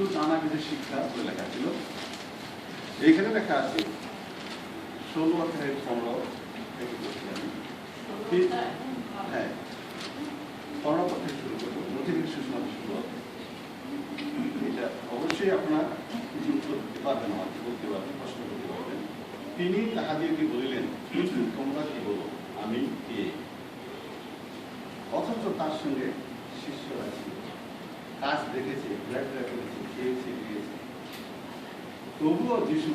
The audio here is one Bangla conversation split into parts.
শিশু নানাবিধ শিক্ষা বলে লেখা ছিল। এইখানে লেখা আছে 16 অধ্যায়ের 15 থেকে বলছি আমি। হ্যাঁ, 15 পদ থেকে শুরু করবো। নথিবিদ সুষমার শুরু। এটা অবশ্যই আপনার কিছু উত্তর দিতে পারবেন, আমাকে বলতে পারবেন, প্রশ্ন করতে পারবেন। তিনি তাহাদেরকে বলিলেন, তোমরা কি বলো, আমি কে? অথচ তার সঙ্গে শিষ্যরা ছিল, কাজ দেখেছে, ঘোরাফেরা করেছে, খেয়েছে, দিয়েছে। তবুও যিশু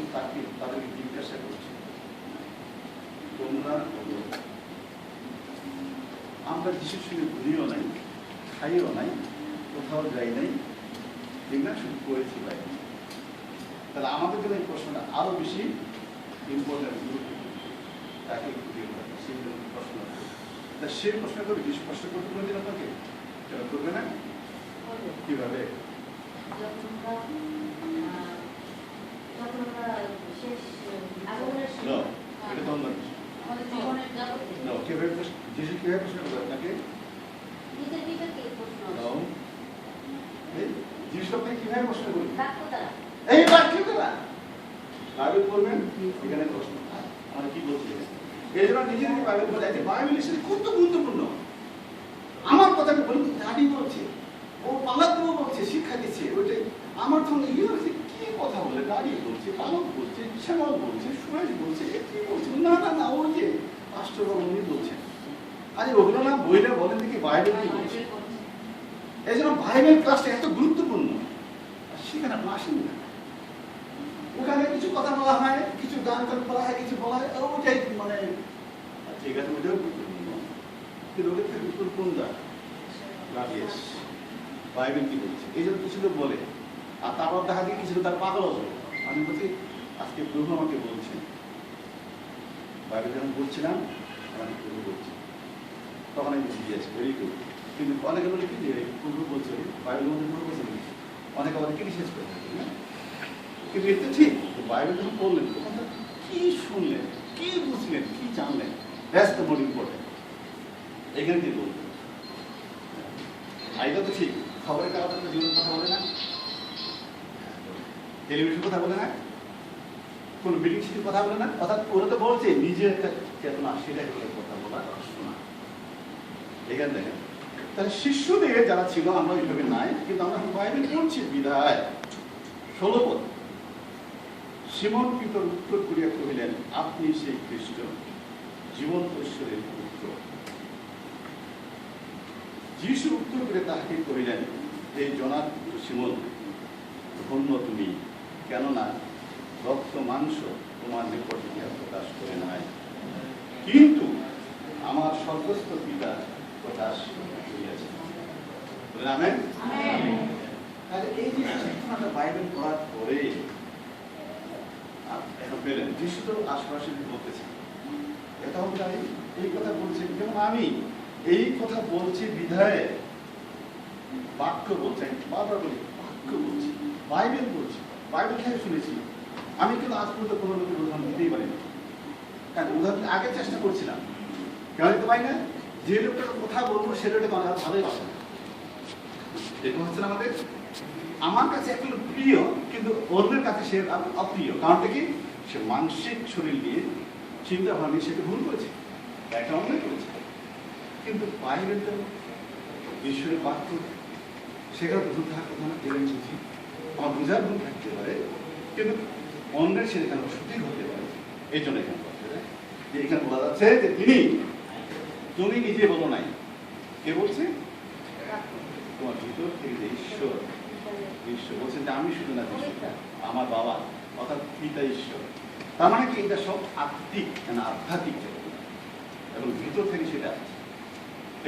তাদেরকে জিজ্ঞাসা করছে, তোমরা বলো। আমরা যিশুর সঙ্গে ঘুরিও নাই, খাইও নাই, কোথাও যাই নাই, ঠিক না, শুধু করেছি বাইরে। তাহলে আমাদের জন্য এই প্রশ্নটা আরো বেশি ইম্পর্টেন্ট, গুরুত্বপূর্ণ। তাকে ঘুরিয়ে সেই জন্য প্রশ্ন, সেই প্রশ্ন করবে। যিশু প্রশ্ন করতে বলেছেন আপনাকে, সেটা করবে না? কিভাবে? যিশু কিভাবে প্রশ্ন করবে আপনাকে? যিশু আপনাকে কিভাবে প্রশ্ন করবে? এই বাক্য দ্বারা বাইবেল পড়বেন, এখানে প্রশ্ন আমরা কি বলছি। এই জন্য নিজেকে বাইবেল বলে, বাইবেল খুব গুরুত্বপূর্ণ। আমার কথাকে বলি, দাঁড়ি বলছে, ও পালাতেও বলছে, শিক্ষা দিচ্ছে, ওইটাই আমার সঙ্গে কি কথা বলে, দাঁড়ি বলছে, পালক বলছে, শ্যামল বলছে, সুরেশ বলছে, কি বলছে, না না না, ওই যে পাস্টর উনি বলছেন। আরে ওগুলো না, বইটা বলেন দেখি বাইবেল কি বলছে। এই জন্য বাইবেল ক্লাসটা এত গুরুত্বপূর্ণ। সেখানে আপনি আসেন না, ওখানে কিছু কথা বলা হয়, কিছু গান টান বলা হয়, কিছু বলা হয়, ওটাই মানে ঠিক আছে, ওইটাও গুরুত্বপূর্ণ। কিন্তু ওদের থেকে গুরুত্বপূর্ণ বাইবেল কি বলছে, এই জন্য কিছু লোক বলে। আর তারপর দেখা যায় কিছু তার পাগল হবে। আমি বলছি, আজকে প্রভু আমাকে বলছে, বাইবেল যখন বলছিলাম আমাকে প্রভু বলছে, তখন আমি বুঝিয়েছি, ভেরি গুড। কিন্তু অনেকে বলে কি যে প্রভু বলছে, বাইবেল মধ্যে প্রভু বলছে, অনেকে আমাদের ক্রিটিসাইজ করে থাকে না। কিন্তু এটা ঠিক, বাইবেল যখন পড়লেন তখন কি শুনলেন, কি বুঝলেন, কি জানলেন, দ্যাটস দ্য মোর ইম্পর্টেন্ট। এখানে কি বলবেন? এটা তো ঠিক, খবরের কাগজের জীবনের কথা বলে না, টেলিভিশন কথা বলে না, কোন মিটিং সিটির কথা বলে না। অর্থাৎ ওরা তো বলছে নিজের একটা চেতনা, সেটাই করে কথা বলা, শোনা। এখানে দেখেন, তাহলে শিষ্যদের যারা ছিল, আমরা এইভাবে নাই, কিন্তু আমরা বাইবেল পড়ছি বিধায় 16 পদ। সিমন পিতর উত্তর করিয়া কহিলেন, আপনি সেই খ্রিস্ট, জীবন্ত ঈশ্বরের পুত্র। যিশু উত্তর করে তাহাকে কহিলেন, এই জনার সিমন, ধন্য তুমি, কেননা রক্ত মাংস তোমার নিকট ইহা প্রকাশ করে নাই, কিন্তু আমার স্বর্গস্থ পিতা প্রকাশ করিয়াছে। আমেন। তাহলে এই যে শিক্ষাটা বাইবেল পড়ার পরে এখন পেলেন, যিশু তো আশপাশে বলতেছেন, এটা হচ্ছে এই কথা বলছেন, যেমন আমি এই কথা বলছি বিধায় বাক্য বলছেন, বারবার বলি বাক্য বলছি, বাইবেল বলছি, বাইবেল থেকে শুনেছি। আমি কিন্তু আজ পর্যন্ত কোনো লোকের উদাহরণ দিতেই পারিনি, কারণ উদাহরণ আগে চেষ্টা করছিলাম, কেন দিতে পারি না, যে লোকটার কথা বলবো সে লোকটা তো আমার ভালোই বাসে না। এরকম হচ্ছে না আমাদের। আমার কাছে একটু প্রিয়, কিন্তু অন্যের কাছে সে অপ্রিয়। কারণটা কি? সে মানসিক শরীর নিয়ে চিন্তা ভাবনা সেটা ভুল করেছে, একটা অন্যায় করেছে। কিন্তু বাইবেল তো ঈশ্বরের বাক্য, সেখানে ভুল থাকার কথা না, জেনে বুঝি আমার বোঝার ভুল থাকতে পারে, কিন্তু অন্যের সেখানে সঠিক হতে পারে। এই জন্য এখানে যে এখানে বলা যাচ্ছে যে তিনি, তুমি নিজে বলো নাই, কে বলছে? তোমার ভিতর থেকে যে ঈশ্বর, ঈশ্বর বলছেন যে আমি শুধু না, আমার বাবা অর্থাৎ পিতা ঈশ্বর। তার মানে কি? এটা সব আত্মিক, আধ্যাত্মিক এবং ভিতর থেকে সেটা আছে।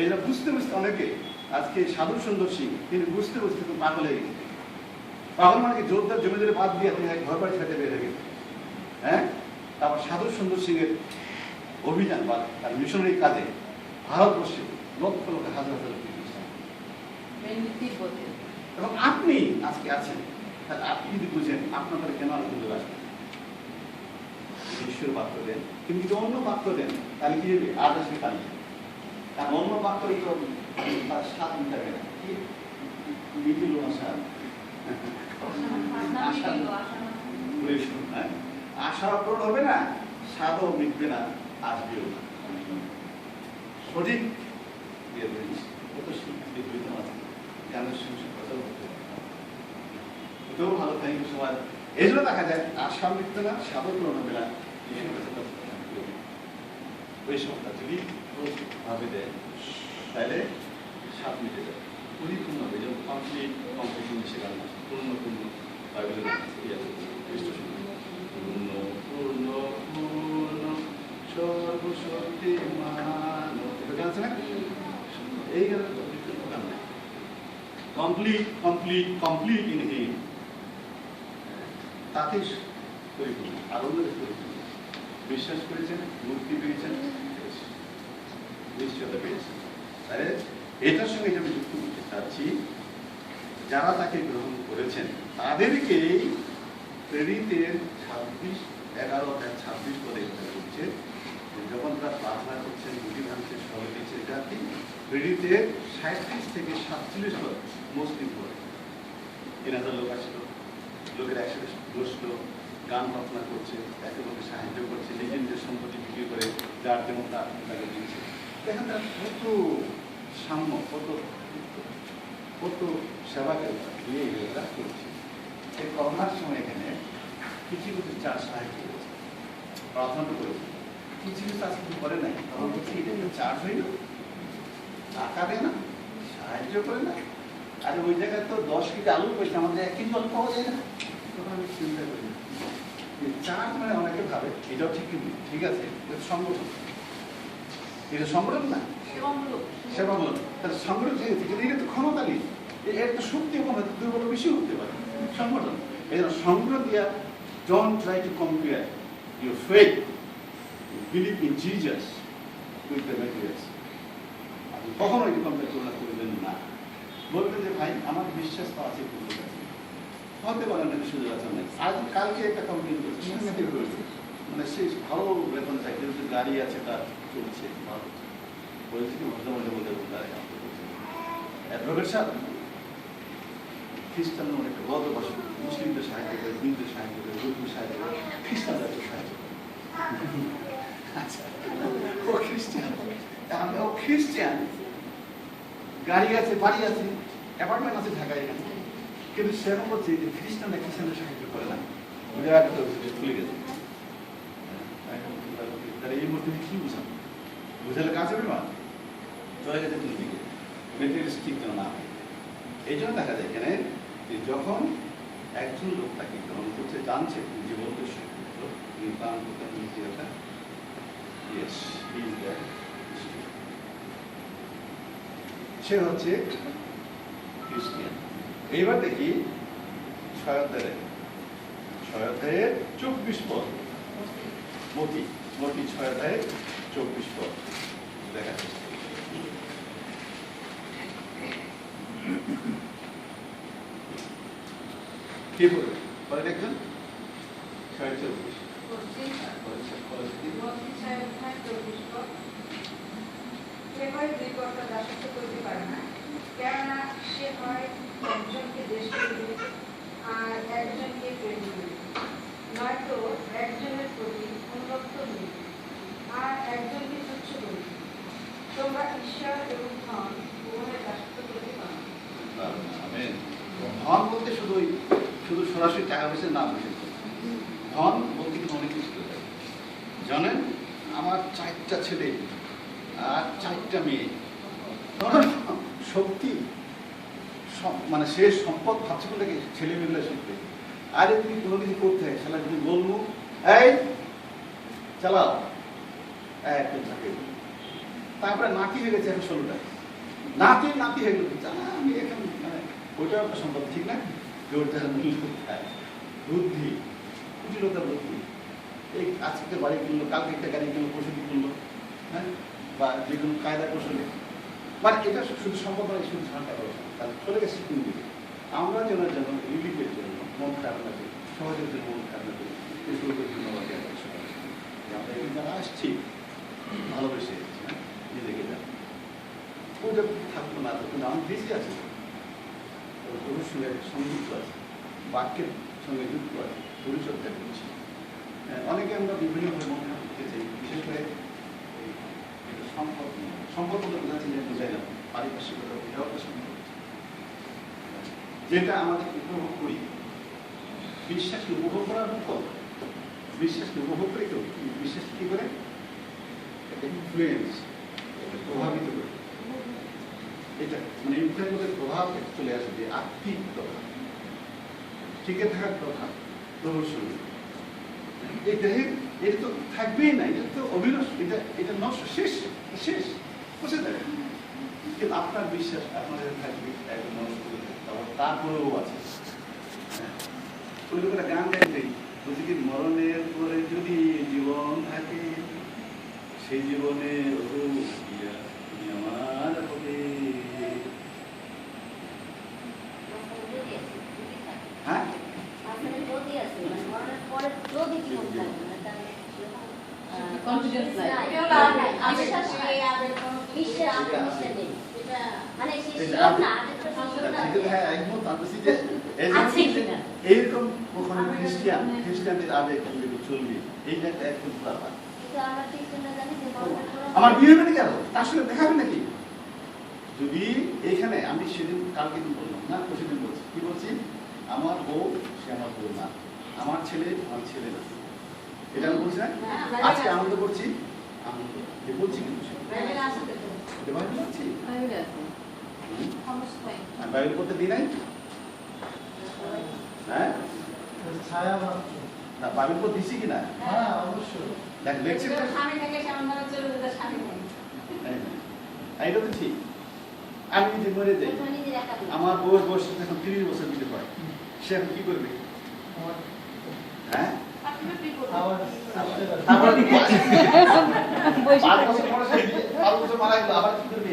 এইটা বুঝতে বুঝতে অনেকে আজকে সাধু সুন্দর সিং তিনি বুঝতে বুঝতে খুব পাগল হয়ে গেছে। পাগল মানে কি? জোরদার জমি ধরে বাদ দিয়ে তিনি ঘর বাড়ি ছেড়ে বের হয়ে গেছে। হ্যাঁ, তারপর সাধু সুন্দর সিং এর অভিযান বা তার মিশনারি কাজে ভারতবর্ষে লক্ষ লক্ষ হাজার হাজার এবং আপনি আজকে আছেন। তাহলে আপনি যদি বুঝেন আপনাদের কেন আনন্দ আসবে, ঈশ্বর বাক্য দেন, কিন্তু যদি অন্য বাক্য দেন তাহলে কি হবে? আজ আসবে কাল, কারণ অন্য বাক্য তার স্বাদ মিটাবে না, আশা পূরণ হবে না, স্বাদও মিটবে না, আসবেও না। সঠিক কত শিক্ষিত আছে জ্ঞানের সঙ্গে কথা বলতে এটাও ভালো থাকে সমাজ। এই জন্য দেখা যায় আশা মিটবে না, স্বাদও পূরণ হবে না, ওই সময়টা যদি ভাবে দেয় তাহলে স্বাদ মিটে যায়, পরিপূর্ণ হবে। যেমন কমপ্লিট কমপ্লিট সেখানে পূর্ণ পূর্ণ বাইবেলের পূর্ণ পূর্ণ পূর্ণ সর্বশক্তিমান আছে না, এই complete complete complete in him, তাতে পরিপূর্ণ। আর অন্যদের পরিপূর্ণ বিশ্বাস করেছেন, মুক্তি পেয়েছেন, নিশ্চয়তা পেয়েছেন। তাহলে এটার সঙ্গে আমি যুক্ত করতে চাচ্ছি, যারা তাকে গ্রহণ করেছেন তাদেরকে প্রেরিতের 26:11-26 পদে বলছে, যখন তারা প্রার্থনা করছেন, গুটি ভাঙছেন, সবাই দিচ্ছে, এটা কি প্রেরিতের 37 থেকে 47 পদ মুসলিম পদ। 3000 লোক আসলো, লোকের একসাথে বসলো, গান প্রার্থনা করছে, একে লোকে সাহায্য করছে, নিজের নিজের সম্পত্তি বিক্রি করে যার যেমন তাকে দিচ্ছে। দেখেন তার কত সাম্য, কত সেবাকে দিয়ে এগুলো করছে। এই করোনার সময় এখানে কিছু কিছু চার সাহায্য করেছে, প্রার্থনা করেছে, কিছু কিছু চাষ কিছু করে নাই, তখন হচ্ছে এটা চার্জ হইল, টাকা দেয় না, সাহায্য করে না। আর ওই জায়গায় তো 10 কেজি আলু পয়সা আমাদের 1 কেজি আলু পাওয়া যায় না। তখন আমি চিন্তা করি চার্জ মানে অনেকে ভাবে এটাও ঠিক, কিন্তু ঠিক আছে, এটা সংগঠন, এটা সংগঠন না, সেবামূলক। তাহলে সংগঠন কিন্তু এটা তো ক্ষমতালী, এর তো শক্তি কোনো দুর্বল বেশি হতে পারে সংগঠন। এই জন্য সংগঠন দিয়া don't try to compare your faith, believe in Jesus with the materials. আপনি কখনো এটি কম্পেয়ার করবেন না। বলবেন যে ভাই আমার বিশ্বাস তো আছে, হতে পারে না, সুযোগ আছে অনেক। আজ কালকে একটা কমপ্লেন করছে, মানে সে ভালো বেতন চাই, কিন্তু গাড়ি আছে, তার চলছে ভালো, বলছে কি মধ্যে মধ্যে বলতে অ্যাডভোকেট সাহেব খ্রিস্টান অনেকটা গত বছর মুসলিমদের সাহায্য করে, হিন্দুদের সাহায্য করে, হিন্দুদের সাহায্য করে, খ্রিস্টানদের সাহায্য করে। আচ্ছা ও খ্রিস্টান, ও খ্রিস্টান, গাড়ি আছে, বাড়ি আছে, অ্যাপার্টমেন্ট আছে ঢাকায় এখানে, কিন্তু সেরকম বলছে যে খ্রিস্টানরা খ্রিস্টানদের সাহায্য করে না, খুলে গেছে। তাহলে এই মুহূর্তে কি বুঝান, বুঝালে কাজ হবে না, চলে গেছে কোন দিকে, মেটেরিয়ালিস্টিক যেন না হয়। এই জন্য দেখা যায় এখানে যে যখন একজন লোক তাকে গ্রহণ করছে, জানছে জীবন সে হচ্ছে খ্রিস্টিয়ান। এইবার দেখি 6 অধ্যায়ের 24 পদ, মতি 6 অধ্যায়ের 24 পদ দেখা যাচ্ছে। কি বলবে পরে দেখবেন 6:24 কেননা সে হয় একজনকে দেশ করিবে আর একজনকে প্রেম করিবে, নয়তো একজনের প্রতি অনুরক্ত হইবে আর একজনকে তুচ্ছ করিবে। তোমরা ঈশ্বর এবং ধন উভয়ের দাসত্ব করিতে পারো। আমেন। ধন বলতে শুধু সরাসরি টাকা পয়সা না বুঝে, ধন বলতে কিন্তু অনেক কিছু জানেন। আমার 4টা ছেলে আর 4টা মেয়ে, শক্তি মানে সে সম্পদ ভাবছে বলে ছেলে মেয়েগুলো শিখবে। আরে তুমি কোনো কিছু করতে হয়, সেটা যদি বলবো এই চালাও, তারপরে নাতি হয়ে গেছে এখন 16টা, নাতি হয়ে গেল, আমি এখন মানে ওইটা সম্পদ ঠিক না, বুদ্ধি, কুটিলতা বুদ্ধি। এই আজকে বাড়ি কিনলো, কালকে একটা গাড়ি কিনলো, পশুটি কিনলো, হ্যাঁ, বা যে কোনো কায়দা কৌশলে, মানে এটা শুধু সম্পদ নয়, শুধু ঝাঁটা করা, তার চলে গেছে কিনে দিবে। আমরা যেন রিলিফের জন্য মন খারাপ লাগে, সমাজের জন্য মন খারাপ লাগে, ধন্যবাদ আমরা এখানে যারা আসছি ভালোবেসে এসেছি, হ্যাঁ, নিজেকে যা ওটা থাকবো না, কিন্তু আমার বেশি আছে, সংযুক্ত আছে। বাক্যের সঙ্গে যুক্ত আছে পরিচর্যা করছি। অনেকে আমরা বিভিন্নভাবে মনে করতে চাই, বিশেষ করে সম্পর্ক সম্পর্ক তো বোঝাচ্ছি যে বুঝাইলাম পারিপার্শ্বিকতা এটাও একটা সম্পর্ক যেটা আমাদের উপভোগ করি। বিশ্বাসকে উপভোগ করার মতো বিশ্বাসকে উপভোগ করে কেউ বিশ্বাস কি করে ইনফ্লুয়েন্স প্রভাবিত করে, এটা মানে ইনফ্লুয়েন্সের প্রভাব চলে আসে যে আত্মিক প্রভাব, টিকে থাকার প্রভাব, প্রদর্শনী এটা তো থাকবেই না, এটা তো অবিনষ্ট, এটা নষ্ট, শেষ শেষ বুঝে যাবে। কিন্তু আপনার বিশ্বাস আপনাদের থাকবে একদম নষ্ট করে তারপরেও আছে। ওই লোকেরা গান গাইতে বলছি কি মরণের পরে যদি জীবন থাকে সেই জীবনে আমার হবে। হ্যাঁ এইরকম কখনো খ্রিস্টানদের আবেগ চলবে, এইটা একটা একদম ব্যাপার। আমার বিয়ে হবে না কেন আসলে দেখাবে নাকি? যদি এইখানে আমি সেদিন কালকে দিন বললাম না, সেদিন বলছি কি বলছি, আমার বউ সে আমার বউ না, আমার ছেলে আমার ছেলে না, এটা আমি বলছি না। আজকে আনন্দ করছি, আনন্দ বলছি কিন্তু বাইবেল পড়তে দিই নাই, হ্যাঁ না বাইবেল পড়তে দিছি কিনা? হ্যাঁ অবশ্যই দেখ লেকচার এইটা তো ঠিক। আমি যদি মরে যাই, আমার বউয়ের বয়স এখন 30 বছর দিতে পারে, সে এখন কি করবে? হ্যাঁ আবার কি করবে?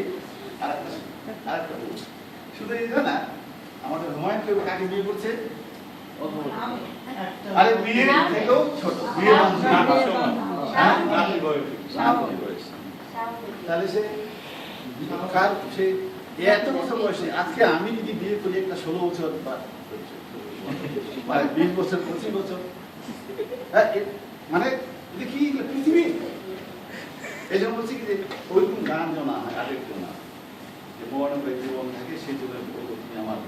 শুধু এই না, আমাদের হুমায়ুন কেউ কাকে বিয়ে করছে? আরে বিয়ে থেকেও ছোট, বিয়ে তাহলে সে এত বছর বয়সে, আজকে আমি যদি বিয়ে করি একটা 16 বছর বা 20 বছর 25 বছর, মানে কি পৃথিবী। এই জন্য বলছি কি যে ওইরকম গান যেন না হয়, আরেকটু না যে মরণ জীবন থাকে সেই জন্য তুমি আমার